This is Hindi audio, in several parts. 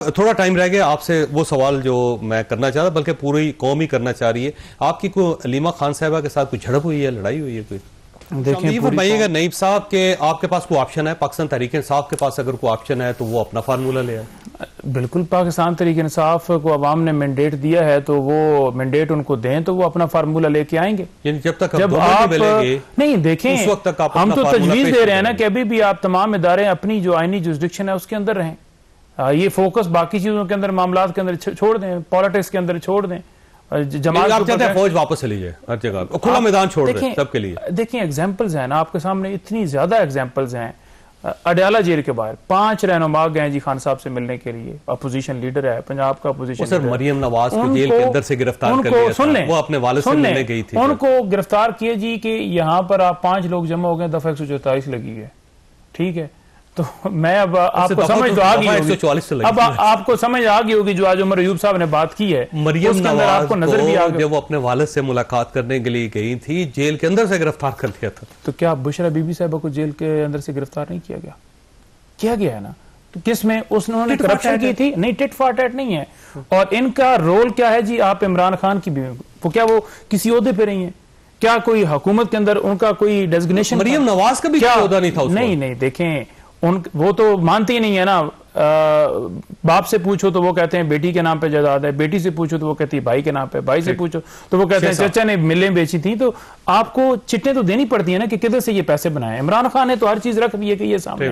थोड़ा टाइम रह गया, आपसे वो सवाल जो मैं करना चाह रहा, बल्कि पूरी कौम ही करना चाह रही है। आपकी कोई अलीमा खान साहबा के साथ कोई झड़प हुई है, लड़ाई हुई है कोई? देखिए, ये बताइएगा नईब साहब के आपके पास कोई ऑप्शन है, पाकिस्तान तहरीक इंसाफ के पास अगर कोई ऑप्शन है तो वो अपना फार्मूला ले आए। बिल्कुल, पाकिस्तान तहरीक इंसाफ को अवाम ने मैंडेट दिया है तो वो मैंडेट उनको दें तो वो अपना फार्मूला लेके आएंगे। जब तक जब आप नहीं देखें, उस वक्त तक हम तो तजवीज दे रहे हैं ना कि अभी भी आप तमाम इदारे अपनी जो आईनी जुरिस्डिक्शन है उसके अंदर रहें। ये फोकस बाकी चीजों के अंदर, मामलात के अंदर छोड़ दें, पॉलिटिक्स के अंदर छोड़ दें। जमात आप चाहते हैं फौज वापस चली जाए, हर जगह खुला मैदान छोड़ दें सबके लिए। देखिए एग्जांपल्स हैं ना आपके सामने, इतनी ज्यादा एग्जांपल्स हैं। अडयाला जेल के बाहर 5 रहनुमा गए जी खान साहब से मिलने के लिए। अपोजिशन लीडर है, पंजाब का अपोजिशन लीडर। मरियम नवाज को जेल के अंदर से गिरफ्तार कर लिया था, वो अपने वालिद से मिलने गई थी। उनको गिरफ्तार किए जी कि यहाँ पर आप 5 लोग जमा हो गए, दफा 144 लगी है। ठीक है, तो मैं अब आपको समझ तो आ गई होगी, अब आपको समझ आ गई होगी जो आज उमर अयूब साहब ने बात की है। मरियम नवाज आपको नजर भी आ गया, जब वो अपने वालिद से मुलाकात करने के लिए गई थी, जेल के अंदर से गिरफ्तार कर लिया था। तो क्या बुशरा बीबी साहबा को जेल के अंदर से गिरफ्तार नहीं किया गया? किया गया है ना। तो किस में उन्होंने करप्शन की थी? नहीं, टिट फॉर टैट नहीं है। और इनका रोल क्या है जी? आप इमरान खान की भी, वो क्या वो किसी ओहदे पे रही है क्या? कोई हुकूमत के अंदर उनका कोई डेजिग्नेशन? मरियम नवाज का भी क्या ओहदा नहीं था? नहीं, देखें वो तो मानती ही नहीं है ना। बाप से पूछो तो वो कहते हैं बेटी के नाम पे जायदाद है, बेटी से पूछो तो वो कहती है भाई के नाम पे, भाई से पूछो तो वो कहते हैं चाचा ने मिलें बेची थी। तो आपको चिट्ठें तो देनी पड़ती है ना कि किधर से ये पैसे बनाए। इमरान खान ने तो हर चीज रख दी है कि ये सामने।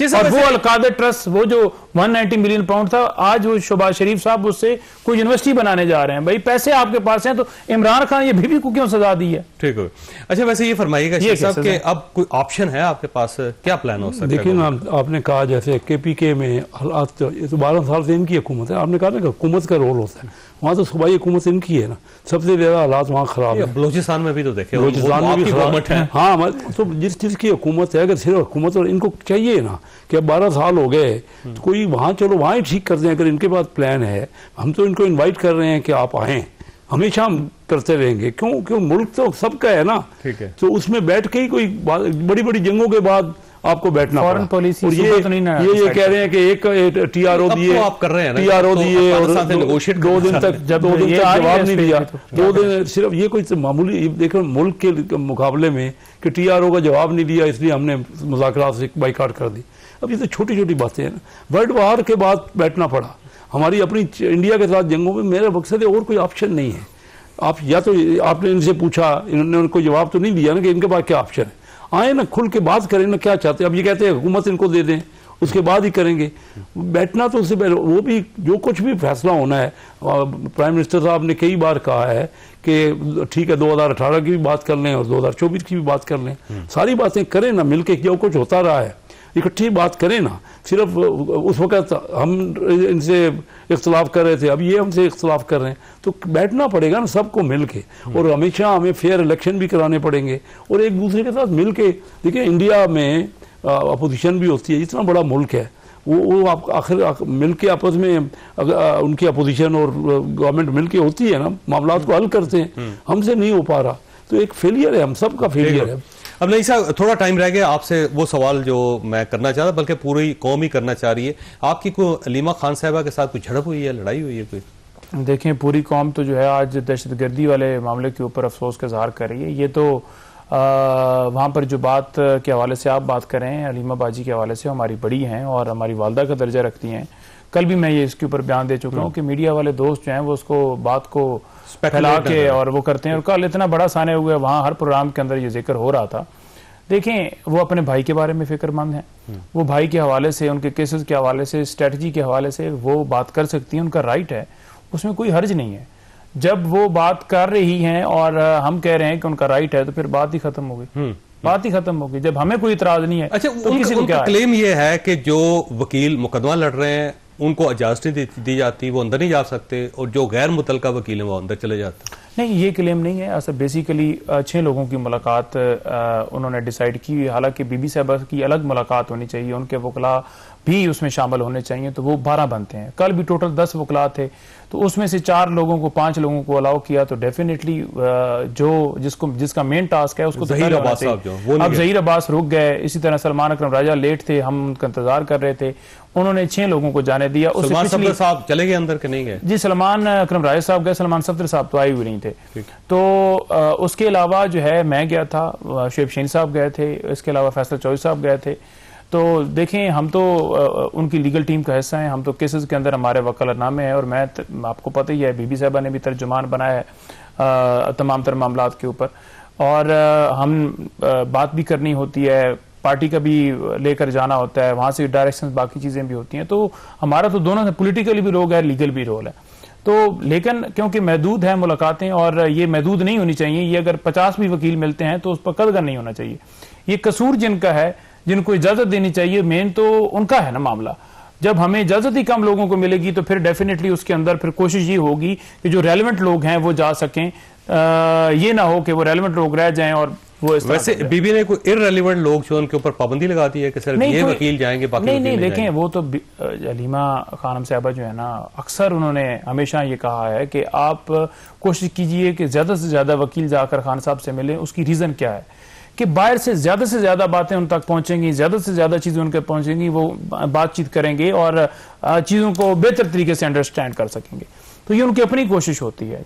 और वो अलकादर ट्रस्ट, वो जो 190 मिलियन पाउंड था, आज वो शहबाज शरीफ साहब उससे कोई यूनिवर्सिटी बनाने जा रहे हैं। भाई पैसे आपके पास हैं तो इमरान खान ये बीबी को क्यों सजा दी है? ठीक है। अच्छा, वैसे ये फरमाइएगा कि अब कोई ऑप्शन है आपके पास, क्या प्लान हो सकता है? देखिए ना, आपने कहा जैसे KPK में हालात तो 12 साल से इनकी हुकूमत है। आपने कहा ना कि हुकूमत का रोल होता है, वहाँ तो सूबाई हुकूमत इनकी है ना। सबसे ज्यादा हालात वहाँ खराब है। बलूचिस्तान में भी तो देखे, बलूचिस्तान में भी खराब है। हाँ, तो जिस चीज की हुकूमत है, अगर सिर्फ हुकूमत, और इनको चाहिए ना कि अब 12 साल हो गए तो कोई वहाँ, चलो वहाँ ही ठीक कर दें। अगर इनके पास प्लान है, हम तो इनको इन्वाइट कर रहे हैं कि आप आएँ, हमेशा हम करते रहेंगे। क्यों मुल्क तो सबका है ना। ठीक है, तो उसमें बैठ के ही कोई बड़ी बड़ी जंगों के बाद आपको बैठना फॉरेन पॉलिसी। और ये कह रहे हैं कि एक TRO दिए, आप कर रहे हैं TRO दिए और 2 दिन तक जवाब नहीं दिया। 2 दिन सिर्फ ये कोई मामूली, देखो मुल्क के मुकाबले में कि TRO का जवाब नहीं दिया इसलिए हमने मुज़ाकरात से बाइकाट कर दी। अब ये तो छोटी छोटी बातें हैं ना। वर्ल्ड वार के बाद बैठना पड़ा हमारी अपनी इंडिया के साथ जंगों में। मेरा मकसद है और कोई ऑप्शन नहीं है। आप या तो आपने इनसे पूछा, इन्होंने उनको जवाब तो नहीं दिया ना कि इनके पास क्या ऑप्शन है। आए ना, खुल के बात करें ना, क्या चाहते हैं। अब ये कहते हैं हुकूमत इनको दे दें, उसके बाद ही करेंगे। बैठना तो उससे पहले, वो भी जो कुछ भी फैसला होना है, प्राइम मिनिस्टर साहब ने कई बार कहा है कि ठीक है 2018 की भी बात कर लें और 2024 की भी बात कर लें। सारी बातें करें ना मिलके, जो कुछ होता रहा है इकट्ठी बात करें ना। सिर्फ उस वक्त हम इनसे इख्तलाफ कर रहे थे, अब ये हमसे इख्तलाफ कर रहे हैं, तो बैठना पड़ेगा ना सबको मिल के। और हमेशा हमें फेयर इलेक्शन भी कराने पड़ेंगे और एक दूसरे के साथ मिल के। देखिए इंडिया में अपोजिशन भी होती है, इतना बड़ा मुल्क है, वो आप आखिर मिल के आपस में उनकी अपोजिशन और गवर्नमेंट मिल के होती है ना, मामला को हल करते हैं। हमसे नहीं हो पा रहा, तो एक फेलियर है, हम सबका फेलियर है। अब नहीं साहब, थोड़ा टाइम रह गया, आपसे वो सवाल जो मैं करना चाह रहा, बल्कि पूरी कौम ही करना चाह रही है। आपकी कोई अलीमा खान साहबा के साथ कोई झड़प हुई है, लड़ाई हुई है कोई? देखें, पूरी कौम तो जो है आज दहशतगर्दी वाले मामले के ऊपर अफसोस का इजहार कर रही है। ये तो वहाँ पर जो बात के हवाले से आप बात कर रहे हैं, अलीमा बाजी के हवाले से, हमारी बड़ी हैं और हमारी वालदा का दर्जा रखती हैं। कल भी मैं ये इसके ऊपर बयान दे चुका हूँ कि मीडिया वाले दोस्त जो हैं वो उसको बात को फैला के और वो करते हैं। और कल इतना बड़ा साने हुआ, वहाँ हर प्रोग्राम के अंदर ये जिक्र हो रहा था। देखें, वो अपने भाई के बारे में फिक्रमंद हैं, वो भाई के हवाले से, उनके केसेस के हवाले से, स्ट्रेटजी के हवाले से वो बात कर सकती हैं, उनका राइट है, उसमें कोई हर्ज नहीं है। जब वो बात कर रही हैं और हम कह रहे हैं कि उनका राइट है, तो फिर बात ही खत्म हो गई, बात ही खत्म हो गई। जब हमें कोई इतराज नहीं है। अच्छा, तो किसी को क्या क्लेम ये है कि जो वकील मुकदमा लड़ रहे हैं उनको इजाजत नहीं दी जाती, वो अंदर नहीं जा सकते, और जो गैर मुतलका वकील है वो अंदर चले जाते? नहीं, ये क्लेम नहीं है। असल बेसिकली 6 लोगों की मुलाकात उन्होंने डिसाइड की। हालांकि बीबी साहबा की अलग मुलाकात होनी चाहिए, उनके वकला भी उसमें शामिल होने चाहिए, तो वो 12 बनते हैं। कल भी टोटल 10 वकला थे, तो उसमें से 4 लोगों को 5 लोगों को अलाउ किया, तो डेफिनेटली जिसका मेन टास्क है उसको ज़हीर अब्बास साहब जो वो अब ज़हीर अब्बास रुक गए। इसी तरह सलमान अकरम राजा लेट थे, हम उनका इंतजार कर रहे थे, उन्होंने 6 लोगों को जाने दिया। सलमान सफदर साहब चले गए अंदर के नहीं गए? जी, सलमान अकरम राजा साहब गए, सलमान सफदर साहब तो आए हुए नहीं थे। तो उसके अलावा जो है मैं गया था, शुएब शहीन साहब गए थे, इसके अलावा फैसल चौधरी साहब गए थे। तो देखें, हम तो उनकी लीगल टीम का हिस्सा हैं, हम तो केसेस के अंदर हमारे वकालतनामे हैं, और मैं आपको पता ही है बीबी साहबा ने भी तर्जुमान बनाया है तमाम तर मामलात के ऊपर, और हम बात भी करनी होती है, पार्टी का भी लेकर जाना होता है, वहां से डायरेक्शंस बाकी चीजें भी होती हैं। तो हमारा तो दोनों पॉलिटिकली भी रोल है, लीगल भी रोल है। तो लेकिन क्योंकि महदूद है मुलाकातें, और ये महदूद नहीं होनी चाहिए, ये अगर 50 भी वकील मिलते हैं तो उस पर कदगर नहीं होना चाहिए। ये कसूर जिनका है, जिनको इजाजत देनी चाहिए, मेन तो उनका है ना मामला। जब हमें इजाजत ही कम लोगों को मिलेगी तो फिर डेफिनेटली उसके अंदर फिर कोशिश ये होगी कि जो रेलेवेंट लोग हैं वो जा सकें, ये ना हो कि वो रेलेवेंट लोग रह जाएं और वो इस वैसे बीबी ने कोई इररेलेवेंट लोग जो उनके ऊपर पाबंदी लगा दी है कि सिर्फ ये वकील जाएंगे, बाकी नहीं नहीं, देखें वो तो अलीमा खानम साहबा जो है ना, अक्सर उन्होंने हमेशा ये कहा है कि आप कोशिश कीजिए कि ज्यादा से ज्यादा वकील जाकर खान साहब से मिलें। उसकी रीजन क्या है कि बाहर से ज्यादा बातें उन तक पहुंचेंगी, ज्यादा से ज्यादा चीजें उनके पहुंचेंगी, वो बातचीत करेंगे और चीजों को बेहतर तरीके से अंडरस्टैंड कर सकेंगे। तो ये उनकी अपनी कोशिश होती है।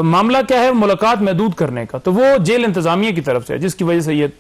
मामला क्या है, मुलाकात महदूद करने का, तो वो जेल इंतजामिया की तरफ से है, जिसकी वजह से ये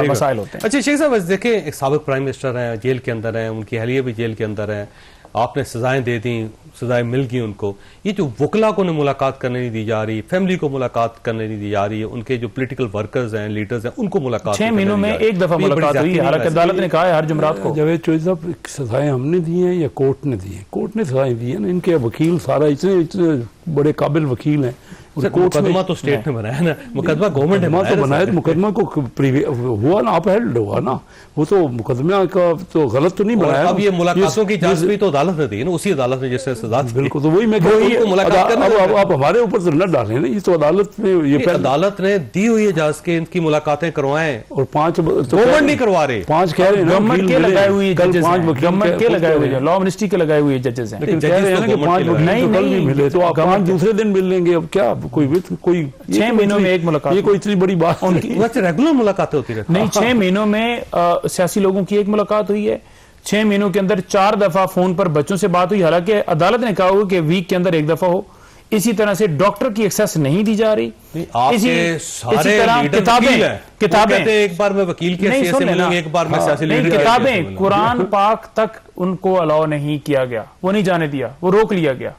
मसाइल होते हैं। अच्छा शेख साहब, देखें एक साबिक प्राइम मिनिस्टर हैं, जेल के अंदर हैं, उनकी अहलिया भी जेल के अंदर है, आपने सजाएं दे दी, सजाएं मिल गई उनको। ये जो वकला को मुलाकात करने नहीं दी जा रही, फैमिली को मुलाकात करने नहीं दी जा रही है, उनके जो पॉलिटिकल वर्कर्स हैं, लीडर्स हैं, उनको मुलाकात 6 महीनों में एक दफा मुलाकात हुई, हालांकि अदालत ने कहा है हर जुमरात को। जावेद चौधरी साहब, सजाएं हमने दी हैं या कोर्ट ने दी हैं? कोर्ट ने सजाएं दी है ना। इनके वकील सारा इतने बड़े काबिल वकील हैं। मुकदमा तो स्टेट ने बनाया ना, मुकदमा गवर्नमेंट ने बनाया, तो मुकदमा को हुआ ना, अपहेल्ड हुआ ना, वो तो मुकदमा का तो गलत तो नहीं बनाया। अब ये मुलाकातों की जांच भी तो अदालत ने दी ना, उसी अदालत ने जिससे सजा दी। बिल्कुल, तो वही मैं मुलाकात करना, आप हमारे ऊपर से न डालें ना, ये तो अदालत में, ये अदालत ने दी हुई है इजाजत के इनकी मुलाकातें करवाएं, और 5 गवर्नमेंट नहीं करवा रहे, 5 कह रहे हैं गवर्नमेंट के लगाए हुए जजेस हैं, गवर्नमेंट के लगाए हुए, लॉ मिनिस्ट्री के लगाए हुए जजेस हैं, लेकिन कह रहे हैं कि 5 नहीं मिले तो आप 5 दूसरे दिन मिल लेंगे। अब क्या कोई 6 महीनों में एक मुलाकात, ये कोई इतनी बड़ी बात वैसे रेगुलर मुलाकातें होती रहती नहीं। 6 महीनों में सियासी लोगों की एक मुलाकात हुई है, 6 महीनों के अंदर 4 दफा फोन पर बच्चों से बात हुई, हालांकि अदालत ने कहा हुआ कि वीक के अंदर 1 दफा हो। इसी तरह से डॉक्टर की एक्सेस नहीं दी जा रही। इसी तरह किताबें एक बार में वकील के हैसियत से मिलेंगे, एक बार में सियासी लीडर की किताबें, कुरान पाक तक उनको अलाउ नहीं किया गया, वो नहीं जाने दिया, वो रोक लिया गया।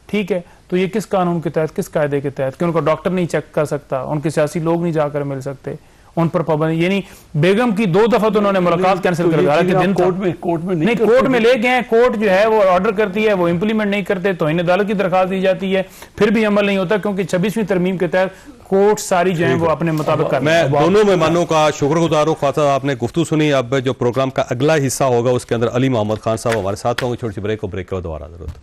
ठीक है, तो ये किस कानून के तहत, किस कायदे के तहत कि उनका डॉक्टर नहीं चेक कर सकता, उनके सियासी लोग नहीं जाकर मिल सकते, उन पर पाबंदी। यानी बेगम की 2 दफा तो उन्होंने मुलाकात कैंसिल कर दी, दिन कोर्ट में ले गए, कोर्ट जो है वो ऑर्डर करती है, वो इंप्लीमेंट नहीं करते, तो इन अदालत की दरखास्त दी जाती है, फिर भी अमल नहीं होता, क्योंकि 26वीं तरमीम के तहत कोर्ट सारी जो है वो अपने मुताबिक कर। मैं दोनों मेहमानों का शुक्रगुजार हूं। ख्वाजा आपने गुफ्तगू सुनी। अब जो प्रोग्राम का अगला हिस्सा होगा उसके अंदर अली मोहम्मद खान साहब हमारे साथ होंगे। छोटी सी ब्रेक को दोबारा जरूरत।